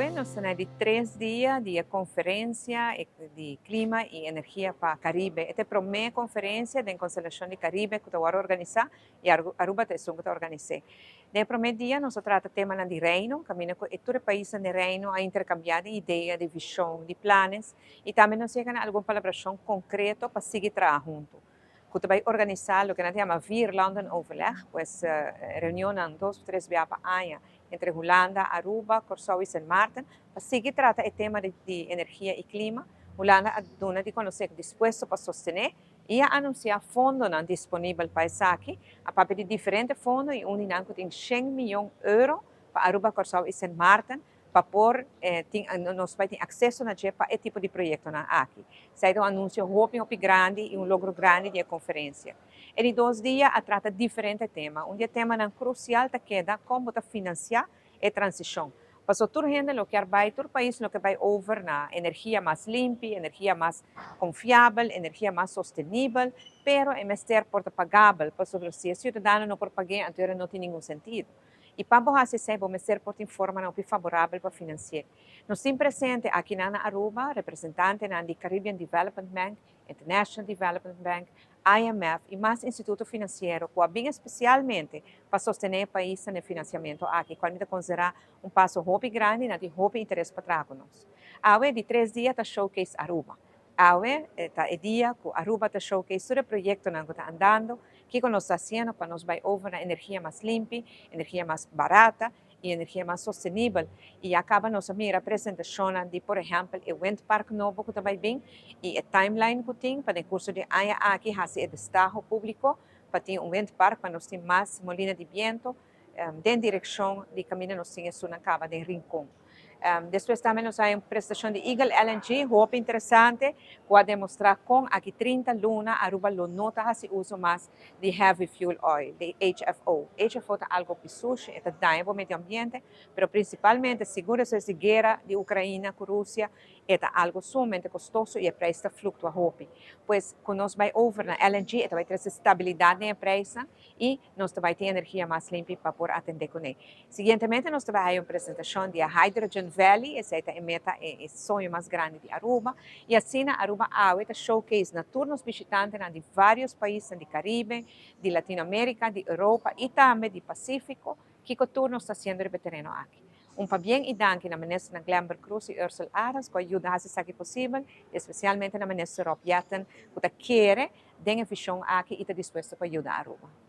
AWE nos tiene de 3 días de conferencia de clima y energía para Caribe. Esta es la primera conferencia de Constelación de Caribe que vamos a organizar y Aruba es un que organizar. En el primer día nos trata tema de reino, camina con todos los países del reino a intercambiar ideas, de visión, de planes y también nos llegan a alguna colaboración concreta para seguir trabajando juntos. Que vai organizar o que nós chamamos Vier-landen overleg, pues reunião 2 ou 3 vezes por ano entre Holanda, Aruba, Curaçao e Sint Maarten, para seguir trata o tema de energia e clima. Holanda ha dona di conoscer disposto para sostener e a anunciar fundos disponíveis para isso aqui, a partir de diferentes fundos e um dinâmico tem 100 milhões de euros para Aruba, Curaçao e Sint Maarten, para pôr, nós vai ter acesso a esse tipo de projeto aqui. Sai um anúncio muito grande e um logro grande da conferência. E em 2 dias, a trata diferentes temas. Um tema crucial que é como financiar a transição. Para toda gente que vai, todo país que vai over na energia mais limpa, energia mais confiável, energia mais sustentável, pero é mestre porta pagável, para se o cidadão não por pagar, então não tem nenhum sentido. E para você sempre mestre porta informa não favorável para financiar. Nós temos presente aqui na Aruba, representante da Caribbean Development Bank, International Development Bank, IMF e mais institutos financeiros, que bem especialmente para sostener o país no financiamento aqui, quando a considerar passo muito grande e de muito interesse para nós. Awe de 3 dias está showcase Aruba. Awe está o dia que Aruba está showcase todo o projeto que está andando, que nós está fazendo para nós vai over na energia mais limpa, energia mais barata e energia mais sustentável. E acaba nossa minha apresentação de, por exemplo, o wind park novo que vai vir e a timeline que tem para o curso de AIA aqui, fazer o destaque público para ter wind park para nós ter mais molina de vento em direção de caminho nós temos na cava de Rincón. Depois também nós temos uma prestação de Eagle LNG, muito interessante, que vai demonstrar com aqui 30 luna Aruba lo nota se usa mais de heavy fuel oil, de HFO. HFO é algo que suja, é dano para o meio ambiente, mas principalmente segura essa guerra de Ucrânia com Rússia, é algo sumamente custoso e o preço flutua muito. Pois, quando nós vai over na LNG, vai ter estabilidade na preço e nós vai ter energia mais limpa para poder atender com ele. Seguintemente, nós vamos ter uma apresentação de Hydrogen Valley, essa é a meta, é o sonho mais grande de Aruba, e assim a Aruba AWE showcase na turnos visitantes de vários países do Caribe, de Latinoamérica, de Europa e também do Pacífico, que o turno está sendo repetido aqui. Para bem e danke na ministra Glamber Cruz e Ursula Aras, que ajuda a fazer o possível, especialmente na ministra Rob Yatten, que quer ter a visão aqui e está disposto para ajudar a Aruba.